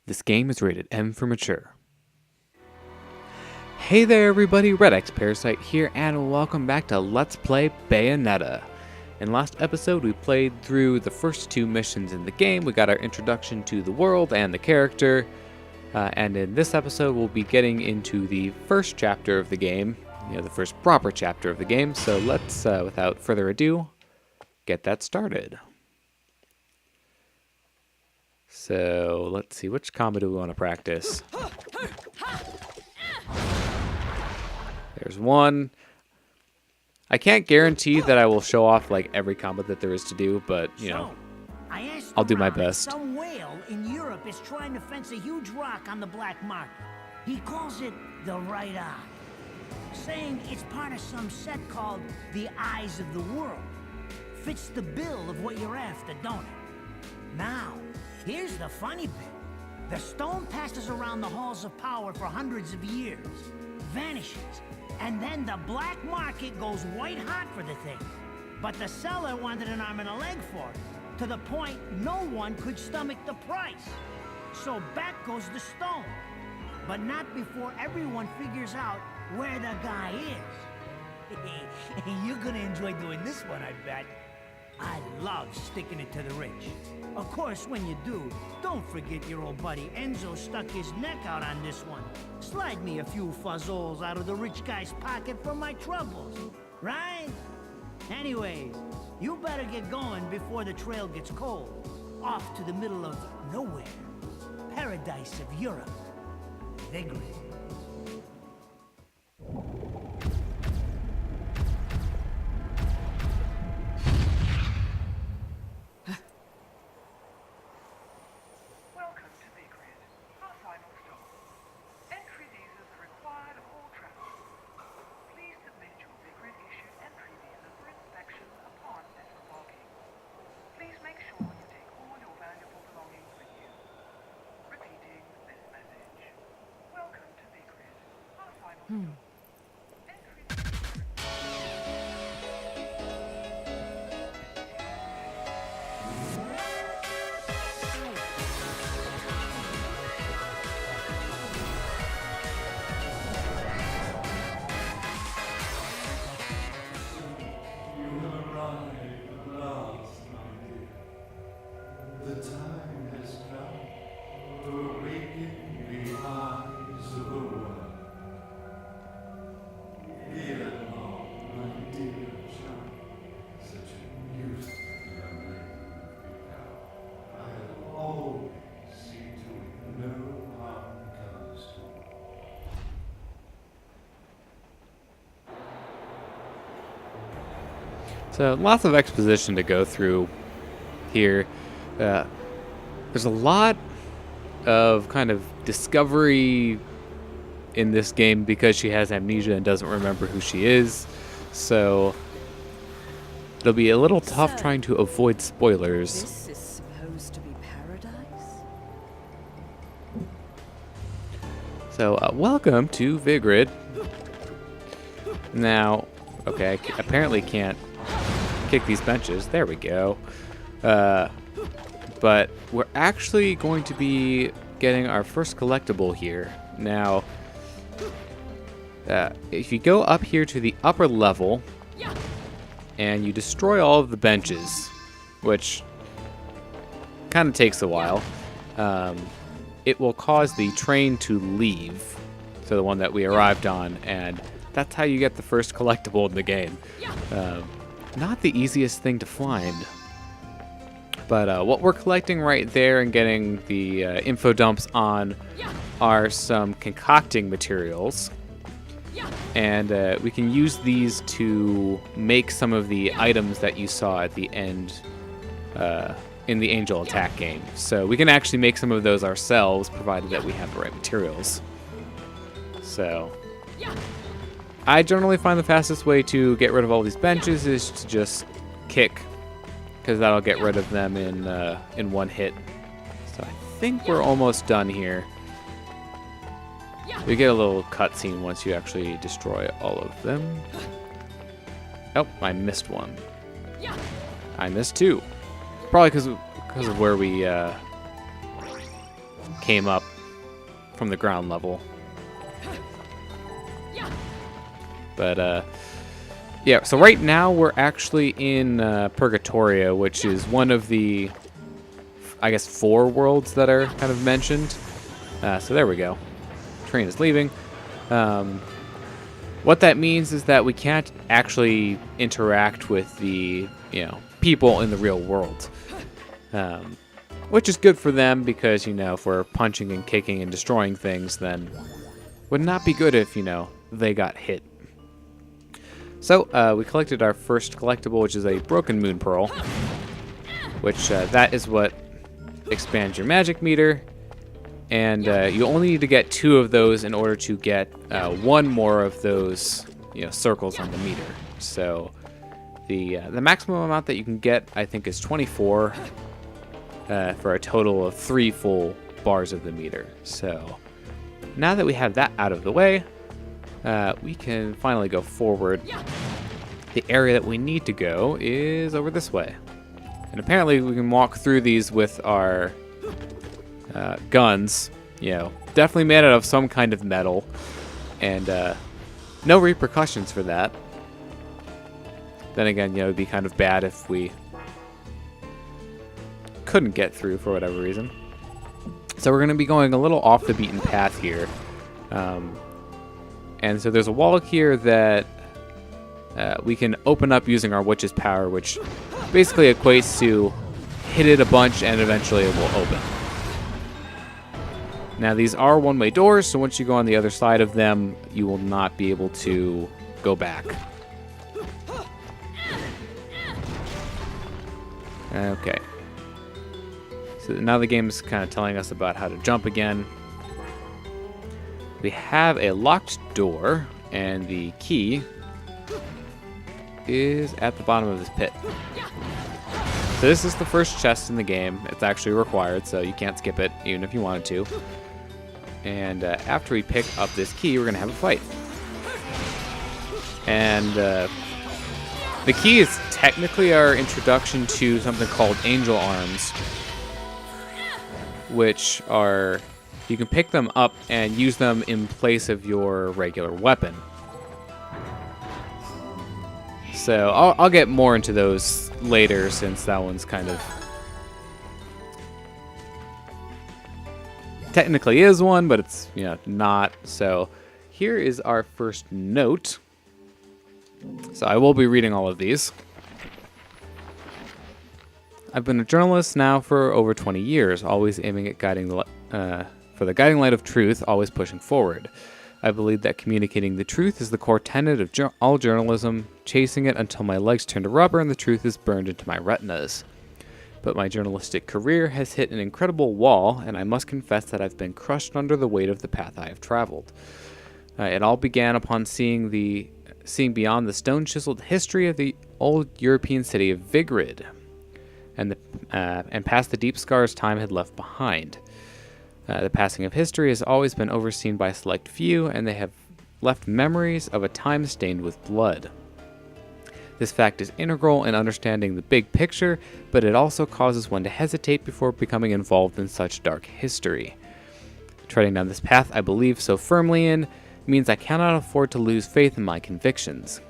This game is rated M for mature. Hey there everybody, redxparasite here, and welcome back to Let's Play Bayonetta. In last episode we played through the first two missions in the game. We got our introduction to the world and the character, and in this episode we'll be getting into the first chapter of the game, the first proper chapter of the game. So let's, without further ado, get that started. So let's see, which combo do we want to practice? There's one. I can't guarantee that I will show off like every combo that there is to do, but I'll do my best. Some whale in Europe is trying to fence a huge rock on the black market. He calls it the right eye, saying it's part of some set called the Eyes of the World. Fits the bill of what you're after, don't it? Now, here's the funny bit. The stone passes around the halls of power for hundreds of years, vanishes, and then the black market goes white hot for the thing. But the seller wanted an arm and a leg for it, to the point no one could stomach the price. So back goes the stone. But not before everyone figures out where the guy is. You're gonna enjoy doing this one, I bet. I love sticking it to the rich. Of course, when you do, don't forget your old buddy Enzo stuck his neck out on this one. Slide me a few fuzzoles out of the rich guy's pocket for my troubles, right? Anyways, you better get going before the trail gets cold. Off to the middle of nowhere. Paradise of Europe. Vigrid. Welcome to Vigrid, our final stop. Entry visas are required of all travelers. Please submit your Vigrid-issued entry visa for inspection upon disembarking. Please make sure you take all your valuable belongings with you. Repeating this message. Welcome to Vigrid, our final stop. Entry The time has come to awaken the eyes of the world. Ere long, my dear child, such a useful young lady you've become. I'll always see to it no harm comes to you. So lots of exposition to go through here. There's a lot of kind of discovery in this game because she has amnesia and doesn't remember who she is. So it'll be a little tough trying to avoid spoilers. This is supposed to be paradise? So welcome to Vigrid. Now, okay, I apparently can't kick these benches. There we go. But we're actually going to be getting our first collectible here. Now, if you go up here to the upper level and you destroy all of the benches, which kind of takes a while, it will cause the train to leave. So the one that we arrived on, and that's how you get the first collectible in the game. Not the easiest thing to find. But what we're collecting right there and getting the info dumps on are some concocting materials. And we can use these to make some of the items that you saw at the end in the Angel Attack game. So we can actually make some of those ourselves, provided that we have the right materials. So I generally find the fastest way to get rid of all these benches is to just kick, because that'll get rid of them in one hit. So I think we're almost done here. You get a little cutscene once you actually destroy all of them. Oh, I missed one. I missed two. Probably because of where we came up from the ground level. But yeah, so right now we're actually in Purgatoria, which is one of the, I guess, 4 worlds that are kind of mentioned. So there we go. Train is leaving. What that means is that we can't actually interact with the, people in the real world. Which is good for them because, if we're punching and kicking and destroying things, then would not be good if, they got hit. So, we collected our first collectible, which is a broken moon pearl, which that is what expands your magic meter, and you only need to get 2 of those in order to get 1 more of those, circles on the meter. So, the maximum amount that you can get, I think, is 24 for a total of 3 full bars of the meter. So, now that we have that out of the way, we can finally go forward. The area that we need to go is over this way. And apparently we can walk through these with our guns. Definitely made out of some kind of metal. And no repercussions for that. Then again, it'd be kind of bad if we couldn't get through for whatever reason. So we're going to be going a little off the beaten path here. And so there's a wall here that we can open up using our witch's power, which basically equates to hit it a bunch and eventually it will open. Now these are one-way doors, so once you go on the other side of them, you will not be able to go back. Okay. So now the game's kind of telling us about how to jump again. We have a locked door, and the key is at the bottom of this pit. So this is the first chest in the game. It's actually required, so you can't skip it, even if you wanted to. And after we pick up this key, we're going to have a fight. And the key is technically our introduction to something called angel arms, which are... you can pick them up and use them in place of your regular weapon. So I'll get more into those later, since that one's kind of... technically is one, but it's, not. So here is our first note. So I will be reading all of these. I've been a journalist now for over 20 years, always aiming at guiding the... for the guiding light of truth, always pushing forward. I believe that communicating the truth is the core tenet of all journalism, chasing it until my legs turn to rubber and the truth is burned into my retinas. But my journalistic career has hit an incredible wall, and I must confess that I've been crushed under the weight of the path I have traveled. It all began upon seeing beyond the stone-chiseled history of the old European city of Vigrid, and past the deep scars time had left behind. The passing of history has always been overseen by a select few, and they have left memories of a time stained with blood. This fact is integral in understanding the big picture, but it also causes one to hesitate before becoming involved in such dark history. Treading down this path I believe so firmly in means I cannot afford to lose faith in my convictions.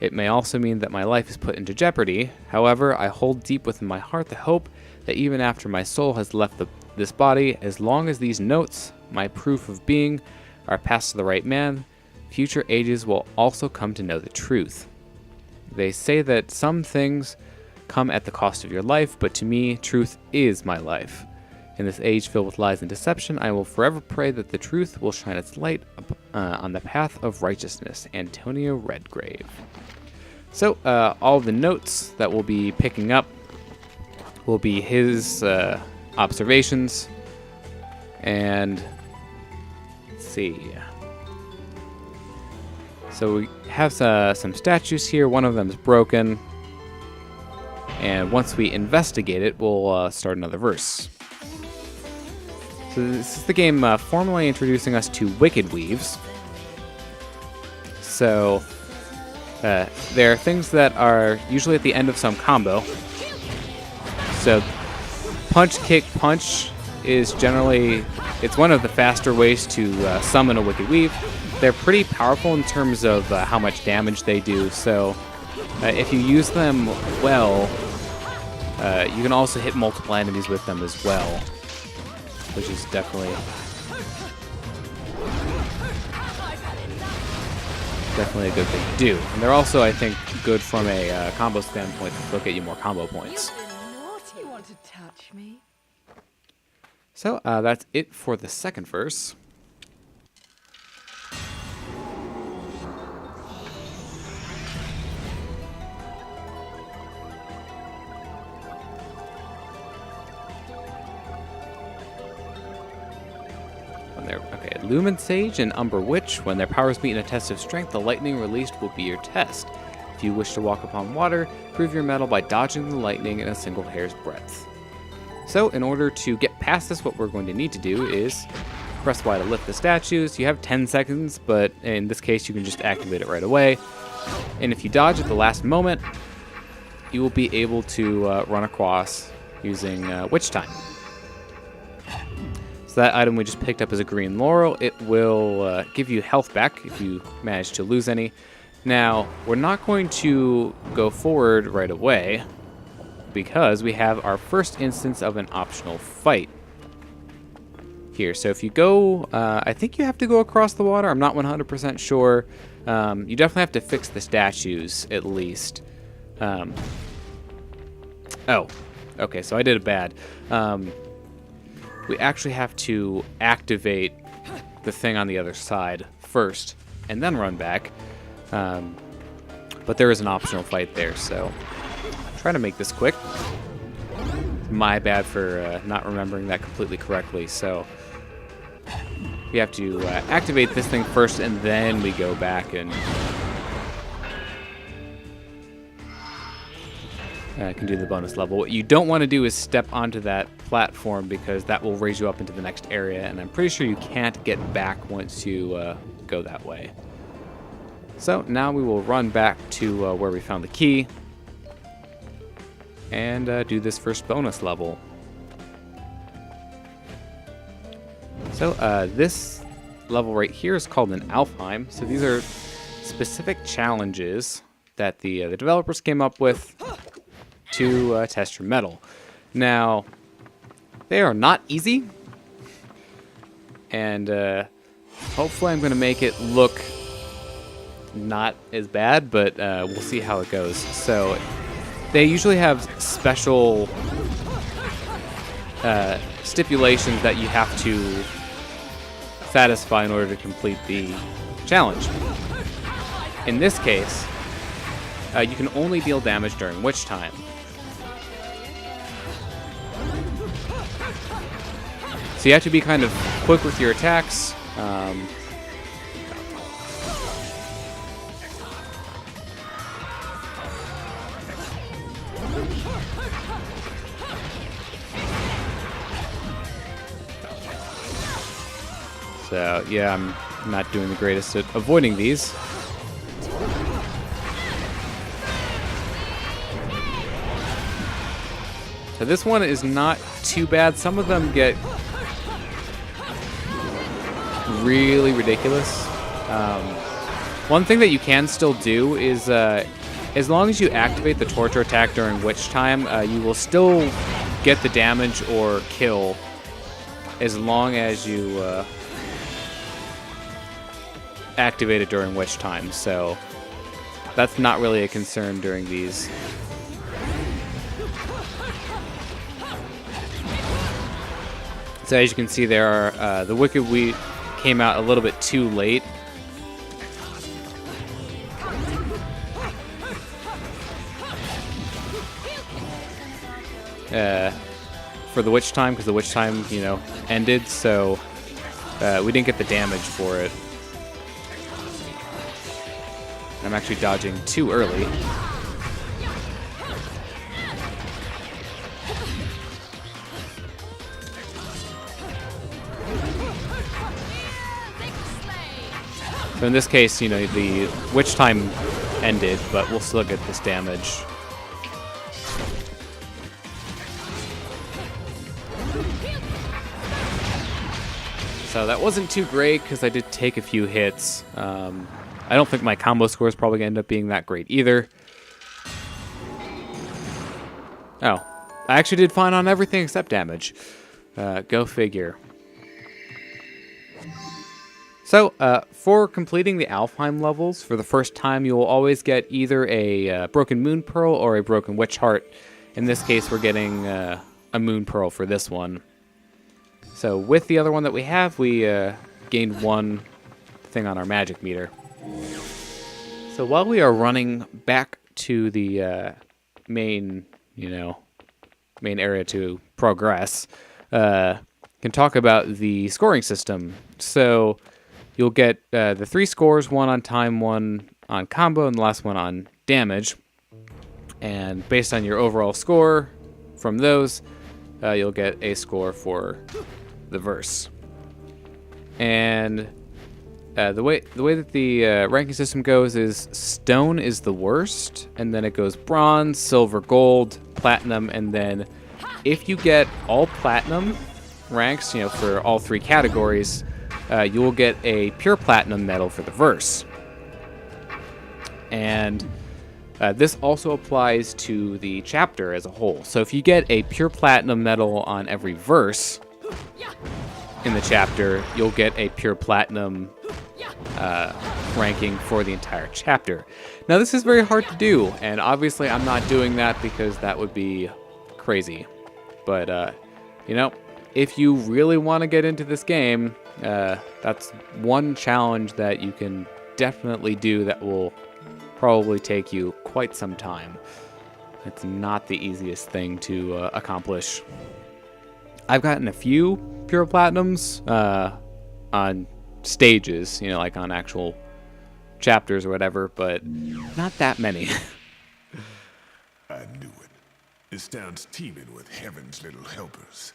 It may also mean that my life is put into jeopardy. However, I hold deep within my heart the hope that even after my soul has left this body, as long as these notes, my proof of being, are passed to the right man, future ages will also come to know the truth. They say that some things come at the cost of your life, but to me, truth is my life. In this age filled with lies and deception, I will forever pray that the truth will shine its light on the path of righteousness. Antonio Redgrave. So, all the notes that we'll be picking up will be his observations, and let's see. So we have some statues here. One of them is broken, and once we investigate it, we'll start another verse. So this is the game formally introducing us to Wicked Weaves. So there are things that are usually at the end of some combo. So punch, kick, punch is generally, it's one of the faster ways to summon a Wicked Weave. They're pretty powerful in terms of how much damage they do, so if you use them well, you can also hit multiple enemies with them as well, which is definitely a good thing to do. And they're also, I think, good from a combo standpoint to get you more combo points. You've been naughty. You want to touch me? So that's it for the second verse. Okay, Lumen Sage and Umber Witch, when their powers meet in a test of strength, the lightning released will be your test. If you wish to walk upon water, prove your mettle by dodging the lightning in a single hair's breadth. So, in order to get past this, what we're going to need to do is press Y to lift the statues. You have 10 seconds, but in this case, you can just activate it right away. And if you dodge at the last moment, you will be able to run across using Witch Time. So that item we just picked up is a green laurel. It will give you health back if you manage to lose any. Now, we're not going to go forward right away because we have our first instance of an optional fight here. So if you go, I think you have to go across the water. I'm not 100% sure. You definitely have to fix the statues at least. Oh, okay, so I did it bad. We actually have to activate the thing on the other side first and then run back. But there is an optional fight there, so I'm trying to make this quick. My bad for not remembering that completely correctly. So we have to activate this thing first and then we go back and can do the bonus level. What you don't want to do is step onto that platform because that will raise you up into the next area, and I'm pretty sure you can't get back once you go that way. So now we will run back to where we found the key and do this first bonus level. So this level right here is called an Alfheim. So these are specific challenges that the developers came up with to test your metal. Now, they are not easy, and hopefully I'm going to make it look not as bad, but we'll see how it goes. So, they usually have special stipulations that you have to satisfy in order to complete the challenge. In this case, you can only deal damage during Witch Time. So you have to be kind of quick with your attacks. So yeah, I'm not doing the greatest at avoiding these. So this one is not too bad. Some of them get really ridiculous. One thing that you can still do is, as long as you activate the torture attack during Witch Time, you will still get the damage or kill as long as you activate it during Witch Time. So that's not really a concern during these. So as you can see, there are the Wicked Weave came out a little bit too late. For the Witch Time, because the Witch Time, you know, ended, so we didn't get the damage for it. I'm actually dodging too early. So in this case, you know, the Witch Time ended, but we'll still get this damage. So that wasn't too great because I did take a few hits. I don't think my combo score is probably going to end up being that great either. Oh, I actually did fine on everything except damage. Go figure. So, for completing the Alfheim levels, for the first time, you will always get either a Broken Moon Pearl or a Broken Witch Heart. In this case, we're getting a Moon Pearl for this one. So, with the other one that we have, we gained one thing on our magic meter. So, while we are running back to the main area to progress, can talk about the scoring system. So, you'll get the 3 scores, 1 on time, 1 on combo, and the last one on damage. And based on your overall score from those, you'll get a score for the verse. And the way that the ranking system goes is stone is the worst, and then it goes bronze, silver, gold, platinum, and then if you get all platinum ranks, for all 3 categories, you will get a pure platinum medal for the verse. And this also applies to the chapter as a whole. So if you get a pure platinum medal on every verse in the chapter, you'll get a pure platinum ranking for the entire chapter. Now this is very hard to do, and obviously I'm not doing that because that would be crazy. But, if you really want to get into this game, that's one challenge that you can definitely do that will probably take you quite some time. It's not the easiest thing to accomplish. I've gotten a few pure platinums on stages, like on actual chapters or whatever, but not that many. I knew it. This town's teeming with heaven's little helpers.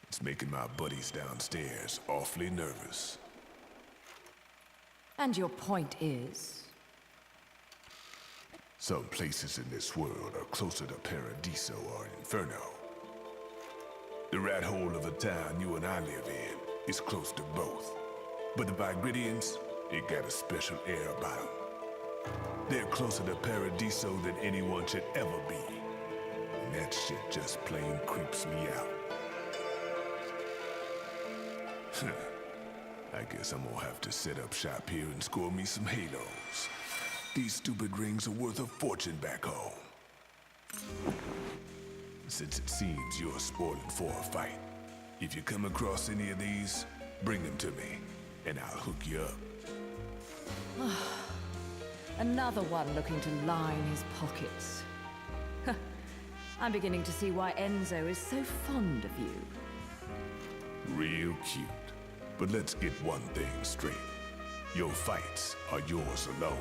It's making my buddies downstairs awfully nervous. And your point is? Some places in this world are closer to Paradiso or Inferno. The rat hole of the town you and I live in is close to both. But the Vigridians, they got a special air about them. They're closer to Paradiso than anyone should ever be. And that shit just plain creeps me out. I guess I'm gonna have to set up shop here and score me some halos. These stupid rings are worth a fortune back home. Since it seems you're spoiling for a fight, if you come across any of these, bring them to me, and I'll hook you up. Another one looking to line his pockets. I'm beginning to see why Enzo is so fond of you. Real cute. But let's get one thing straight. Your fights are yours alone.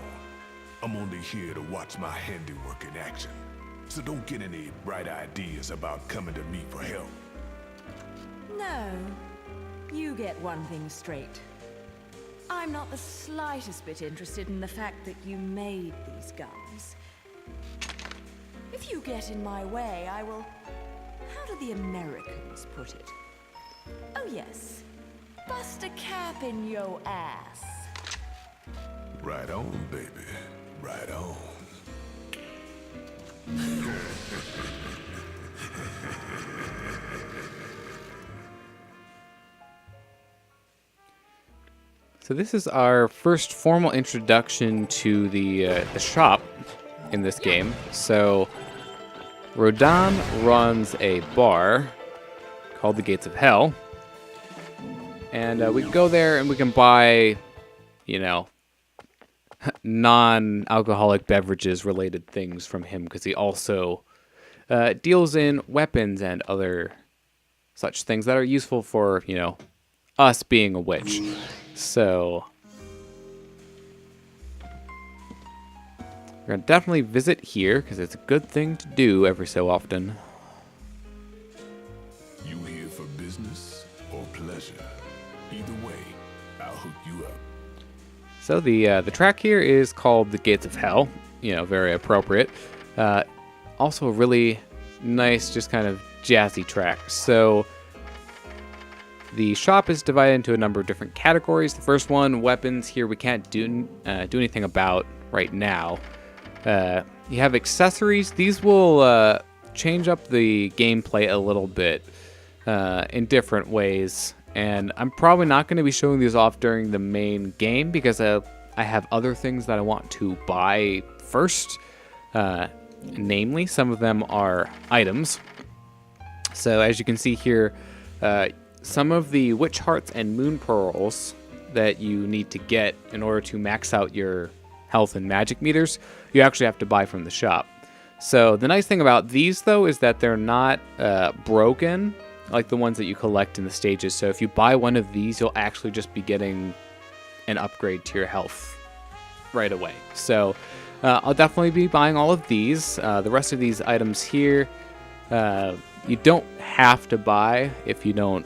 I'm only here to watch my handiwork in action. So don't get any bright ideas about coming to me for help. No. You get one thing straight. I'm not the slightest bit interested in the fact that you made these guns. If you get in my way, I will... How do the Americans put it? Oh yes. Bust a cap in your ass. Right on, baby. Right on. So this is our first formal introduction to the shop in this game. So Rodan runs a bar called the Gates of Hell. And we can go there and we can buy, non-alcoholic beverages related things from him, because he also deals in weapons and other such things that are useful for, us being a witch. So we're going to definitely visit here because it's a good thing to do every so often. You here for business or pleasure? Either way, I'll hook you up. So the track here is called the Gates of Hell. Very appropriate. Also a really nice, just kind of jazzy track. So The shop is divided into a number of different categories. The first one, weapons. Here we can't do anything about right now. You have accessories. These will change up the gameplay a little bit in different ways. And I'm probably not going to be showing these off during the main game because I have other things that I want to buy first. Namely, some of them are items. So as you can see here, some of the witch hearts and moon pearls that you need to get in order to max out your health and magic meters, you actually have to buy from the shop. So the nice thing about these, though, is that they're not broken like the ones that you collect in the stages. So if you buy one of these, you'll actually just be getting an upgrade to your health right away. So I'll definitely be buying all of these. The rest of these items here, you don't have to buy if you don't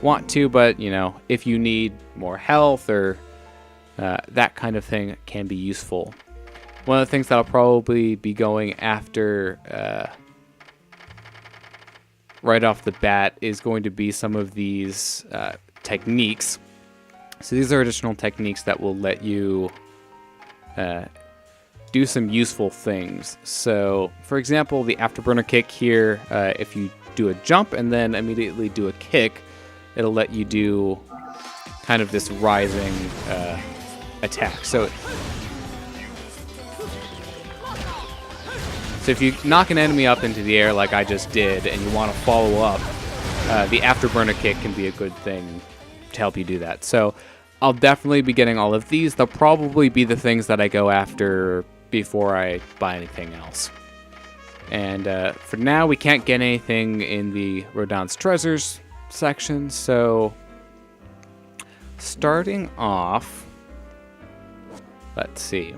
want to, but you know, if you need more health or that kind of thing can be useful. One of the things that I'll probably be going after right off the bat is going to be some of these techniques. So these are additional techniques that will let you do some useful things. So for example, the afterburner kick here, if you do a jump and then immediately do a kick, it'll let you do kind of this rising attack. So if you knock an enemy up into the air like I just did and you want to follow up, the afterburner kick can be a good thing to help you do that. So I'll definitely be getting all of these. They'll probably be the things that I go after before I buy anything else. And for now, we can't get anything in the Rodin's Treasures section. So starting off, let's see.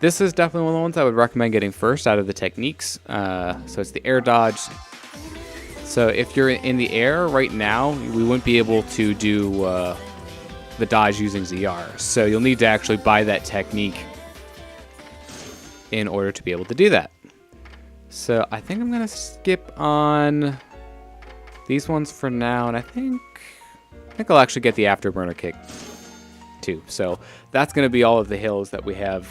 This is definitely one of the ones I would recommend getting first out of the techniques. So it's the air dodge. So if you're in the air right now, we wouldn't be able to do the dodge using ZR. So you'll need to actually buy that technique in order to be able to do that. So I think I'm going to skip on these ones for now. And I think I'll actually get the afterburner kick too. So that's going to be all of the hills that we have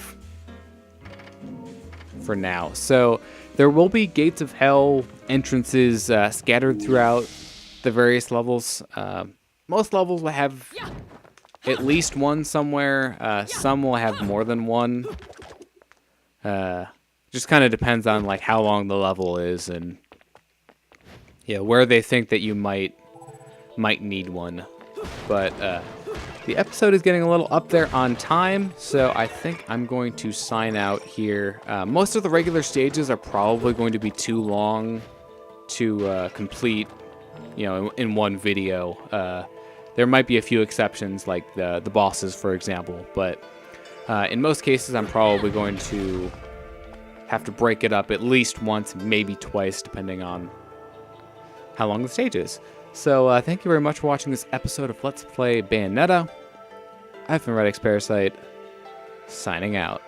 for now. So there will be gates of hell entrances scattered throughout the various levels. Most levels will have at least one somewhere. Some will have more than one. Just kind of depends on like how long the level is and where they think that you might need one. But the episode is getting a little up there on time, so I think I'm going to sign out here. Most of the regular stages are probably going to be too long to complete, in one video. There might be a few exceptions, like the bosses, for example, but in most cases, I'm probably going to have to break it up at least once, maybe twice, depending on how long the stage is. So thank you very much for watching this episode of Let's Play Bayonetta. I've been redxparasite, signing out.